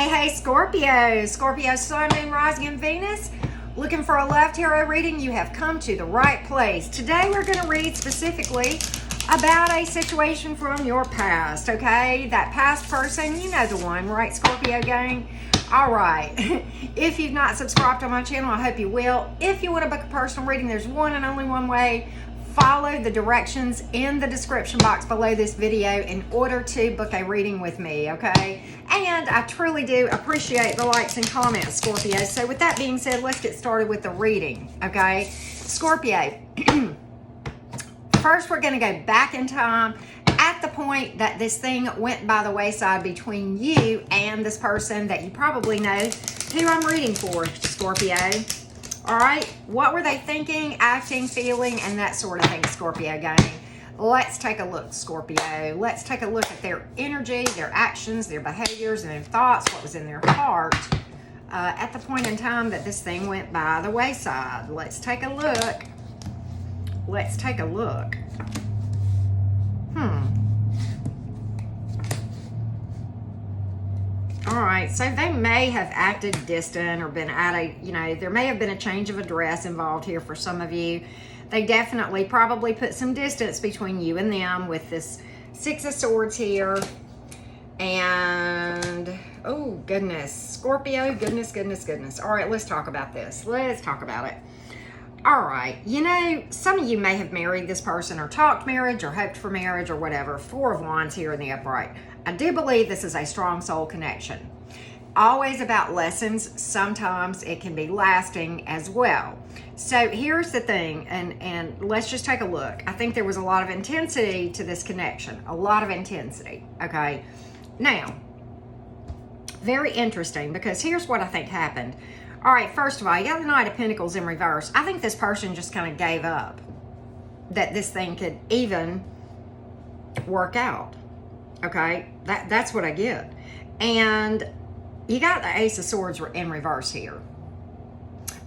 Hey, Scorpio. Scorpio, Sun, Moon, Rising, and Venus. Looking for a love tarot reading? You have come to the right place. Today we're going to read specifically about a situation from your past, okay? That past person, you know the one, right, Scorpio gang? All right. If you've not subscribed to my channel, I hope you will. If you want to book a personal reading, there's one and only one way. Follow the directions in the description box below this video in order to book a reading with me, okay? And I truly do appreciate the likes and comments, Scorpio. So with that being said, let's get started with the reading, okay? Scorpio, first we're going to go back in time at the point that this thing went by the wayside between you and this person that you probably know who I'm reading for, Scorpio. All right, what were they thinking, acting, feeling, and that sort of thing, Scorpio gang? Let's take a look, Scorpio. Let's take a look at their energy, their actions, their behaviors, and their thoughts, what was in their heart at the point in time that this thing went by the wayside. Let's take a look. Let's take a look. All right, so they may have acted distant or been at a, there may have been a change of address involved here for some of you. They definitely probably put some distance between you and them with this Six of Swords here. And, oh, goodness, Scorpio, goodness. All right, let's talk about this. Let's talk about it. All right, some of you may have married this person or talked marriage or hoped for marriage or whatever. Four of Wands here in the upright. I do believe this is a strong soul connection. Always about lessons. Sometimes it can be lasting as well. So here's the thing, and let's just take a look. I think there was a lot of intensity to this connection. A lot of intensity, okay? Now, very interesting, because here's what I think happened. All right, first of all, you got the Knight of Pentacles in reverse. I think this person just kind of gave up that this thing could even work out. Okay, that's what I get. And you got the Ace of Swords in reverse here.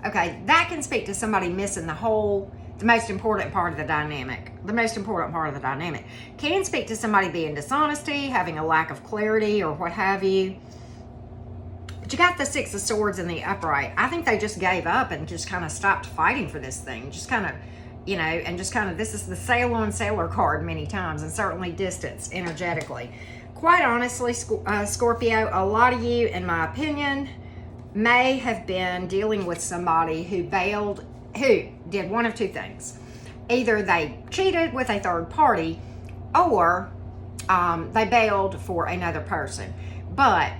Okay, that can speak to somebody missing the most important part of the dynamic. The most important part of the dynamic can speak to somebody being dishonesty, having a lack of clarity, or what have you. But you got the Six of Swords in the upright. I think they just gave up and just kind of stopped fighting for this thing. Just kind of, and just kind of, this is the sail on sailor card many times, and certainly distance energetically. Quite honestly, Scorpio, a lot of you, in my opinion, may have been dealing with somebody who bailed, who did one of two things. Either they cheated with a third party, or they bailed for another person. But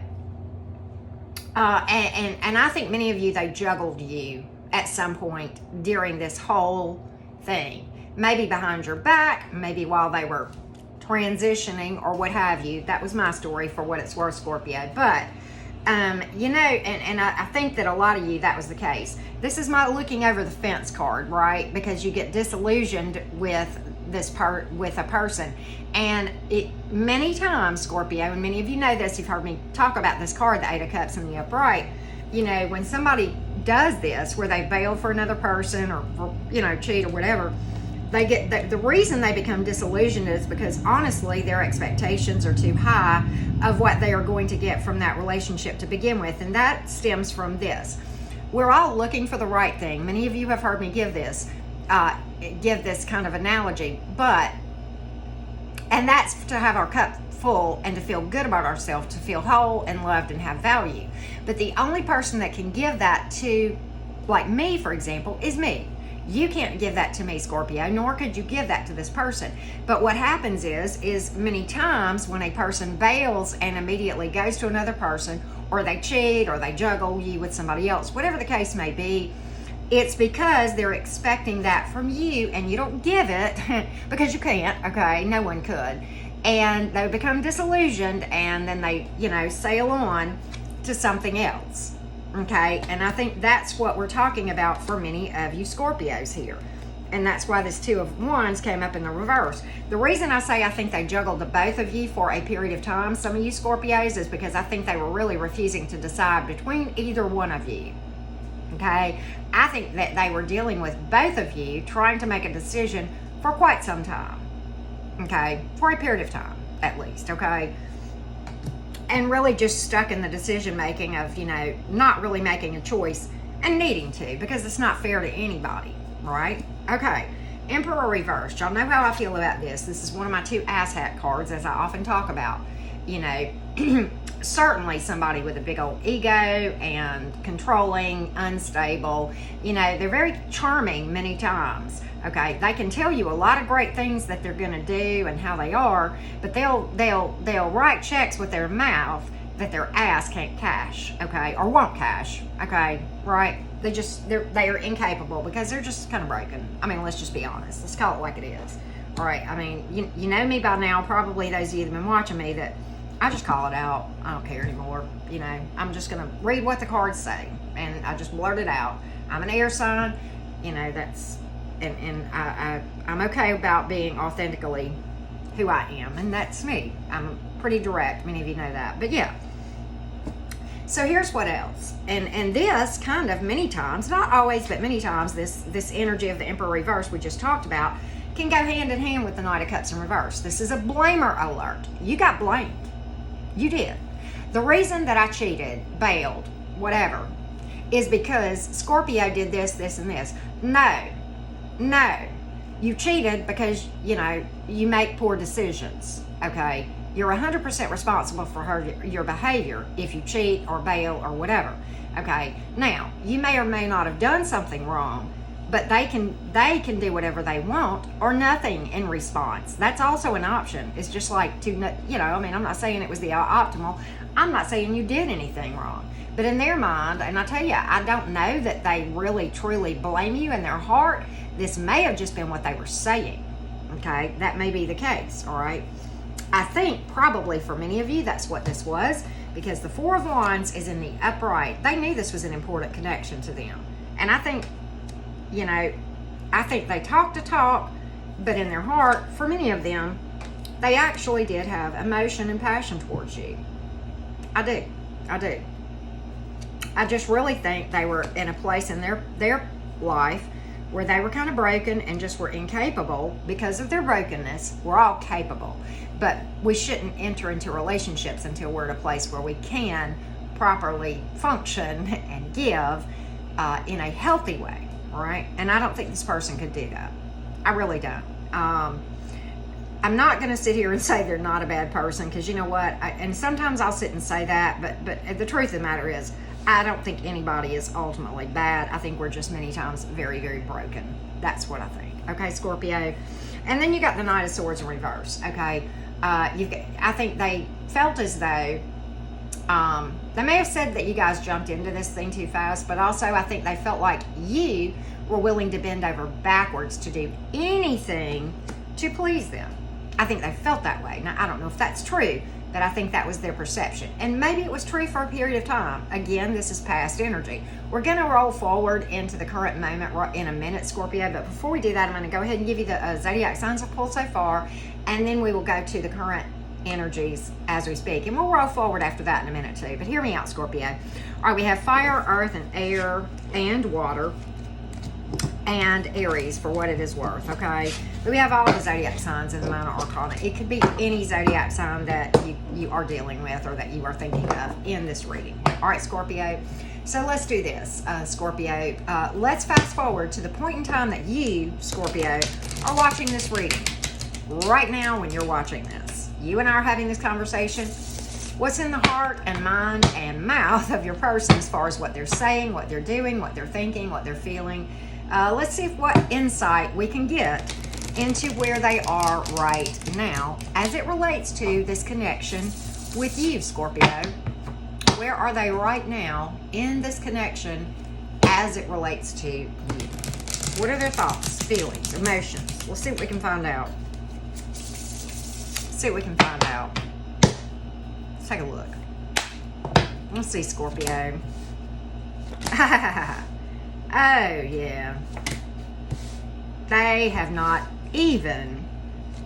and I think many of you, they juggled you at some point during this whole thing. Maybe behind your back, maybe while they were transitioning or what have you. That was my story for what it's worth, Scorpio. But, I think that a lot of you, that was the case. This is my looking over the fence card, right? Because you get disillusioned with with a person. And many times, Scorpio, and many of you know this, you've heard me talk about this card, the Eight of Cups in the upright. When somebody does this, where they bail for another person or, cheat or whatever, they get the reason they become disillusioned is because honestly their expectations are too high of what they are going to get from that relationship to begin with. And that stems from this. We're all looking for the right thing. Many of you have heard me give this kind of analogy, and that's to have our cup full and to feel good about ourselves, to feel whole and loved and have value. But the only person that can give that to, like me, for example, is me. You can't give that to me, Scorpio, nor could you give that to this person. But what happens is many times when a person bails and immediately goes to another person, or they cheat, or they juggle you with somebody else, whatever the case may be, it's because they're expecting that from you, and you don't give it because you can't, okay? No one could. And they become disillusioned, and then they, sail on to something else. Okay, and I think that's what we're talking about for many of you Scorpios here. And that's why this Two of Wands came up in the reverse. The reason I say I think they juggled the both of you for a period of time, some of you Scorpios, is because I think they were really refusing to decide between either one of you. Okay, I think that they were dealing with both of you, trying to make a decision for quite some time. Okay, for a period of time, at least, okay? and really just stuck in the decision making of, you know, not really making a choice and needing to, because it's not fair to anybody, right? Okay, Emperor reversed. Y'all know how I feel about this. This is one of my 2 asshat cards, as I often talk about. You know, certainly somebody with a big old ego and controlling, unstable. You know, they're very charming many times. Okay, they can tell you a lot of great things that they're going to do and how they are, but they'll write checks with their mouth that their ass can't cash, okay, or won't cash, okay, right? They are incapable because they're just kind of broken. I mean, let's just be honest. Let's call it like it is. All right, I mean, you know me by now, probably those of you that have been watching me, that I just call it out. I don't care anymore. You know, I'm just going to read what the cards say, and I just blurt it out. I'm an air sign, you know, that's, and I'm okay about being authentically who I am, and that's me. I'm pretty direct. Many of you know that. But yeah. So here's what else. And this kind of many times, not always, but many times, this energy of the Emperor reverse we just talked about can go hand in hand with the Knight of Cups in reverse. This is a blamer alert. You got blamed. You did. The reason that I cheated, bailed, whatever, is because Scorpio did this, this, and this. No. You cheated because, you know, you make poor decisions, okay? You're 100% responsible for your behavior if you cheat or bail or whatever, okay? Now, you may or may not have done something wrong, but they can do whatever they want or nothing in response. That's also an option. It's just like you know, I mean, I'm not saying it was the optimal. I'm not saying you did anything wrong. But in their mind, and I tell you, I don't know that they really truly blame you in their heart. This may have just been what they were saying, okay? That may be the case, all right? I think probably for many of you, that's what this was, because the 4 of Wands is in the upright. They knew this was an important connection to them. And I think, you know, I think they talk to talk, but in their heart, for many of them, they actually did have emotion and passion towards you. I do. I just really think they were in a place in their life where they were kind of broken and just were incapable because of their brokenness. We're all capable, but we shouldn't enter into relationships until we're at a place where we can properly function and give in a healthy way, right? And I don't think this person could do that. I really don't. I'm not going to sit here and say they're not a bad person, because you know what? And sometimes I'll sit and say that, but the truth of the matter is, I don't think anybody is ultimately bad. I think we're just many times very, very broken. That's what I think. Okay, Scorpio. And then you got the Knight of Swords in reverse. Okay, I think they felt as though they may have said that you guys jumped into this thing too fast, but also I think they felt like you were willing to bend over backwards to do anything to please them. I think they felt that way. Now, I don't know if that's true, but I think that was their perception. And maybe it was true for a period of time. Again, this is past energy. We're going to roll forward into the current moment in a minute, Scorpio. But before we do that, I'm going to go ahead and give you the zodiac signs I've pulled so far. And then we will go to the current energies as we speak. And we'll roll forward after that in a minute too. But hear me out, Scorpio. All right, we have fire, earth, and air, and water, and Aries for what it is worth, okay? But we have all the zodiac signs in the minor arcana. It could be any zodiac sign that you are dealing with or that you are thinking of in this reading. All right, Scorpio. So let's do this, Scorpio. Let's fast forward to the point in time that you, Scorpio, are watching this reading. Right now when you're watching this. You and I are having this conversation. What's in the heart and mind and mouth of your person as far as what they're saying, what they're doing, what they're thinking, what they're feeling. Let's see what insight we can get into where they are right now as it relates to this connection with you, Scorpio. Where are they right now in this connection as it relates to you? What are their thoughts, feelings, emotions? We'll see what we can find out. Let's take a look. Let's see, Scorpio. Oh, yeah. They have not even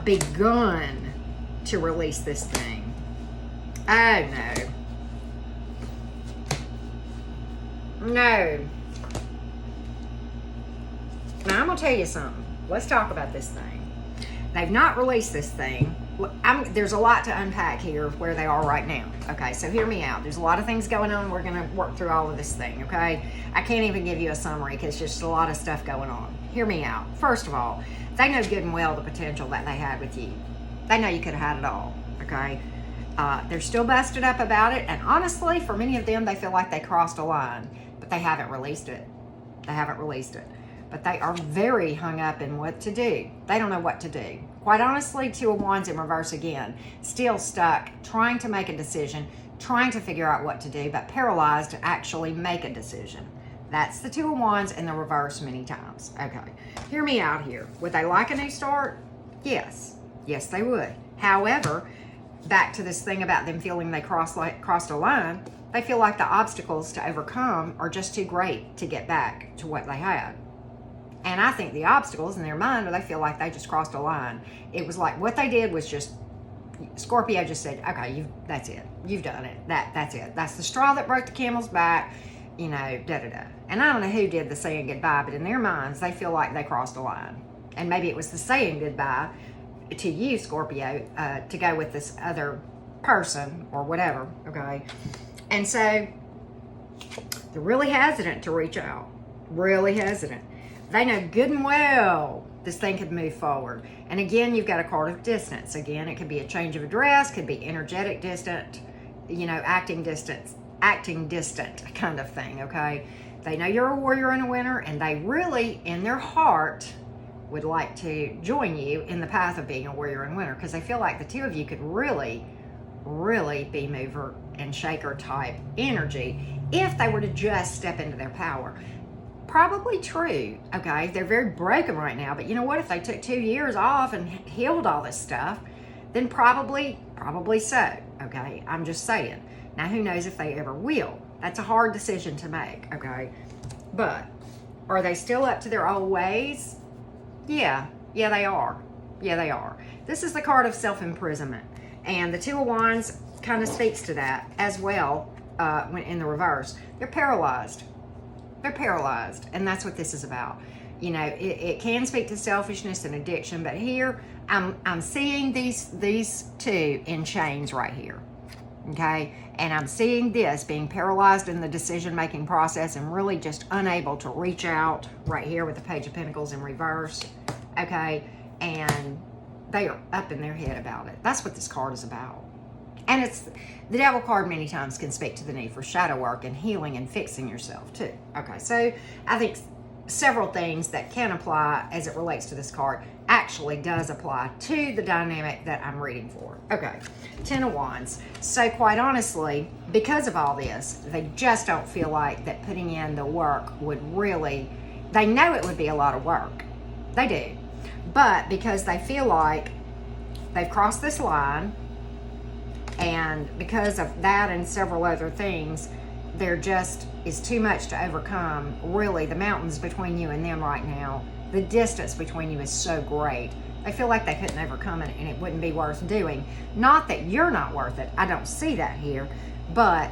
begun to release this thing. Oh, no. No. Now, I'm going to tell you something. Let's talk about this thing. They've not released this thing there's a lot to unpack here where they are right now. Okay, so hear me out. There's a lot of things going on. We're going to work through all of this thing, okay? I can't even give you a summary because there's just a lot of stuff going on. Hear me out. First of all, they know good and well the potential that they had with you. They know you could have had it all, okay? They're still busted up about it, and honestly, for many of them, they feel like they crossed a line, but they haven't released it. They haven't released it. But they are very hung up in what to do. They don't know what to do. Quite honestly, Two of Wands in reverse again. Still stuck, trying to make a decision, trying to figure out what to do, but paralyzed to actually make a decision. That's the Two of Wands in the reverse many times. Okay, hear me out here. Would they like a new start? Yes. Yes, they would. However, back to this thing about them feeling they crossed a line, they feel like the obstacles to overcome are just too great to get back to what they had. And I think the obstacles in their mind, they feel like they just crossed a line. It was like what they did was just, Scorpio just said, okay, that's it. You've done it. That's it. That's the straw that broke the camel's back, you know, da-da-da. And I don't know who did the saying goodbye, but in their minds, they feel like they crossed a line. And maybe it was the saying goodbye to you, Scorpio, to go with this other person or whatever, okay? And so they're really hesitant to reach out. Really hesitant. They know good and well this thing could move forward. And again, you've got a card of distance. Again, it could be a change of address, could be energetic distant, you know, acting distant kind of thing, okay? They know you're a warrior and a winner, and they really, in their heart, would like to join you in the path of being a warrior and winner, because they feel like the two of you could really, really be mover and shaker type energy if they were to just step into their power. Probably true, okay? They're very broken right now, but you know what? If they took 2 years off and healed all this stuff, then probably so, okay? I'm just saying. Now, who knows if they ever will? That's a hard decision to make, okay? But are they still up to their old ways? Yeah, they are. Yeah, they are. This is the card of self-imprisonment, and the Two of Wands kind of speaks to that as well when in the reverse. They're paralyzed. They're paralyzed, and that's what this is about. You know, it can speak to selfishness and addiction, but here I'm seeing these two in chains right here, okay? And I'm seeing this being paralyzed in the decision-making process and really just unable to reach out right here with the Page of Pentacles in reverse, okay? And they are up in their head about it. That's what this card is about. And it's the Devil card many times can speak to the need for shadow work and healing and fixing yourself too. Okay, so I think several things that can apply as it relates to this card actually does apply to the dynamic that I'm reading for. Okay, Ten of Wands. So quite honestly, because of all this, they just don't feel like that putting in the work would really, they know it would be a lot of work. They do. But because they feel like they've crossed this line, and because of that and several other things, there just is too much to overcome. Really, the mountains between you and them right now, the distance between you is so great. They feel like they couldn't overcome it and it wouldn't be worth doing. Not that you're not worth it. I don't see that here. But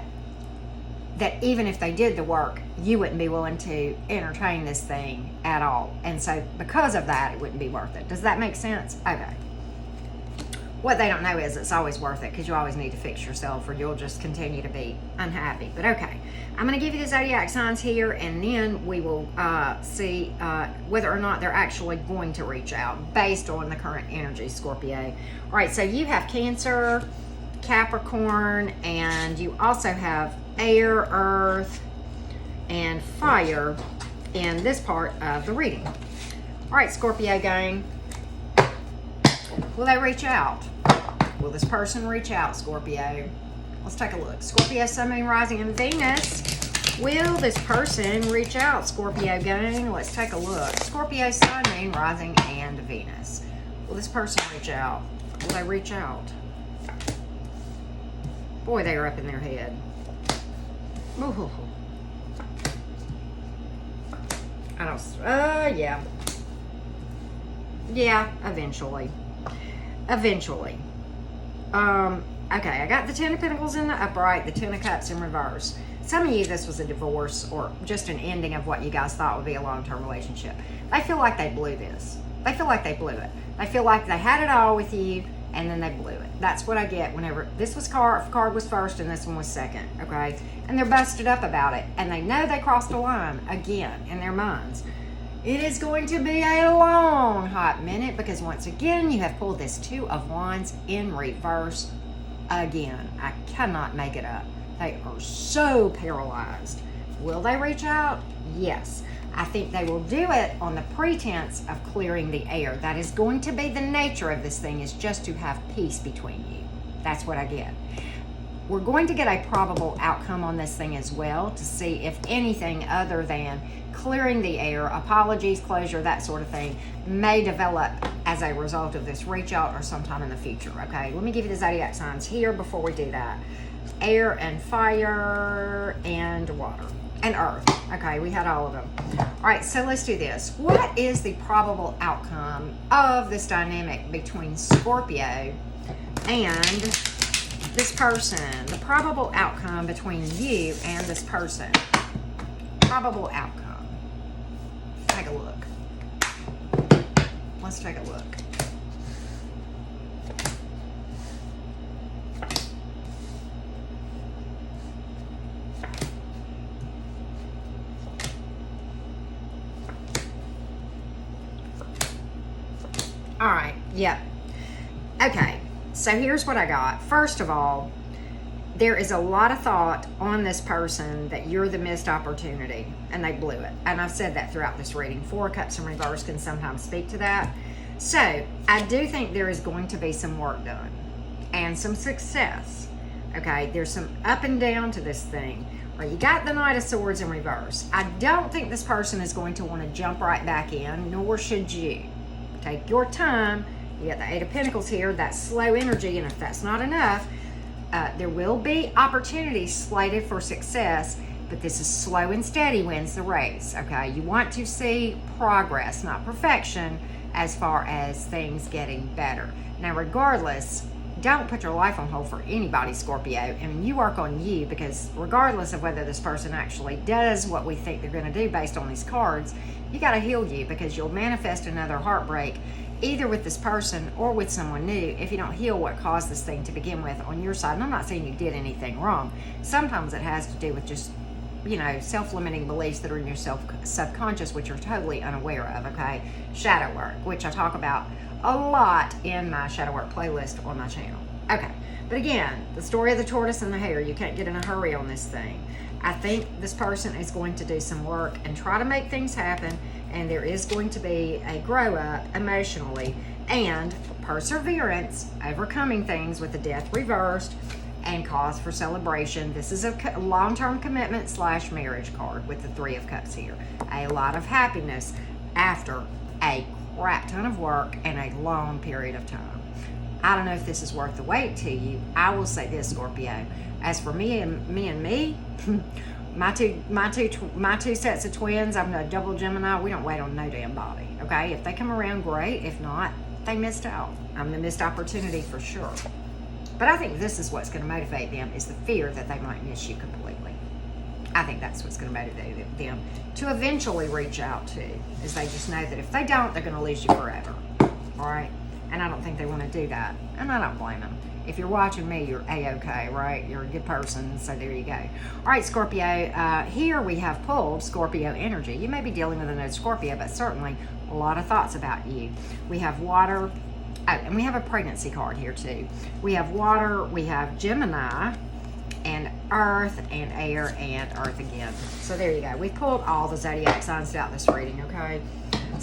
that even if they did the work, you wouldn't be willing to entertain this thing at all. And so because of that, it wouldn't be worth it. Does that make sense? Okay. What they don't know is it's always worth it, because you always need to fix yourself or you'll just continue to be unhappy. But okay, I'm going to give you the zodiac signs here, and then we will see whether or not they're actually going to reach out based on the current energy, Scorpio. All right, so you have Cancer, Capricorn, and you also have air, earth, and fire in this part of the reading. All right, Scorpio gang. Will they reach out? Will this person reach out, Scorpio? Let's take a look. Scorpio, Sun, Moon, Rising, and Venus. Will this person reach out, Scorpio gang? Let's take a look. Scorpio, Sun, Moon, Rising, and Venus. Will this person reach out? Will they reach out? Boy, they are up in their head. Ooh. I don't, yeah. Yeah, eventually. Okay, I got the Ten of Pentacles in the upright, the Ten of Cups in reverse. Some of you, this was a divorce or just an ending of what you guys thought would be a long-term relationship. They feel like they blew this. They feel like they blew it. They feel like they had it all with you and then they blew it. That's what I get whenever this card was first and this one was second, okay? And they're busted up about it, and they know they crossed a line again in their minds. It is going to be a long, hot minute because once again, you have pulled this Two of Wands in reverse again. I cannot make it up. They are so paralyzed. Will they reach out? Yes. I think they will do it on the pretense of clearing the air. That is going to be the nature of this thing, is just to have peace between you. That's what I get. We're going to get a probable outcome on this thing as well to see if anything other than clearing the air, apologies, closure, that sort of thing may develop as a result of this reach out or sometime in the future, okay? Let me give you the zodiac signs here before we do that. Air and fire and water and earth. Okay, we had all of them. All right, so let's do this. What is the probable outcome of this dynamic between Scorpio and this person? The probable outcome between you and this person. Probable outcome. Take a look. Let's take a look. All right, yep. Okay, so here's what I got. First of all, there is a lot of thought on this person that you're the missed opportunity, and they blew it. And I've said that throughout this reading. Four of Cups in reverse can sometimes speak to that. So I do think there is going to be some work done and some success. Okay, there's some up and down to this thing. Or you got the Knight of Swords in reverse. I don't think this person is going to want to jump right back in, nor should you. Take your time. You got the Eight of Pentacles here, that slow energy, and if that's not enough, there will be opportunities slated for success, but this is slow and steady wins the race, okay? You want to see progress, not perfection, as far as things getting better. Now, regardless, don't put your life on hold for anybody, Scorpio. And you work on you, because regardless of whether this person actually does what we think they're going to do based on these cards, you got to heal you, because you'll manifest another heartbreak either with this person or with someone new if you don't heal what caused this thing to begin with on your side. And I'm not saying you did anything wrong. Sometimes it has to do with just, you know, self-limiting beliefs that are in your subconscious, which you're totally unaware of, okay? Shadow work, which I talk about a lot in my shadow work playlist on my channel. Okay, but again, the story of the tortoise and the hare, you can't get in a hurry on this thing. I think this person is going to do some work and try to make things happen, and there is going to be a grow up emotionally and perseverance, overcoming things with the death reversed and cause for celebration. This is a long-term commitment / marriage card with the Three of Cups here. A lot of happiness after a crap ton of work and a long period of time. I don't know if this is worth the wait to you. I will say this, Scorpio. As for me, my two sets of twins, I'm a double Gemini. We don't wait on no damn body, okay? If they come around, great. If not, they missed out. I'm the missed opportunity for sure. But I think this is what's going to motivate them, is the fear that they might miss you completely. I think that's what's going to motivate them to eventually reach out to, is they just know that if they don't, they're going to lose you forever, all right? And I don't think they want to do that, and I don't blame them. If you're watching me, you're A-okay, right? You're a good person, so there you go. All right, Scorpio, here we have pulled Scorpio energy. You may be dealing with another Scorpio, but certainly a lot of thoughts about you. We have water, and we have a pregnancy card here too. We have water, we have Gemini, and earth, and air, and earth again. So there you go. We pulled all the zodiac signs throughout this reading, okay?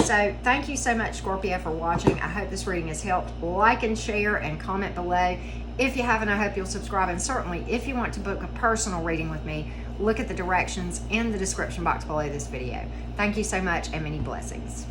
So thank you so much, Scorpio, for watching. I hope this reading has helped. Like and share and comment below. If you haven't, I hope you'll subscribe. And certainly, if you want to book a personal reading with me, look at the directions in the description box below this video. Thank you so much, and many blessings.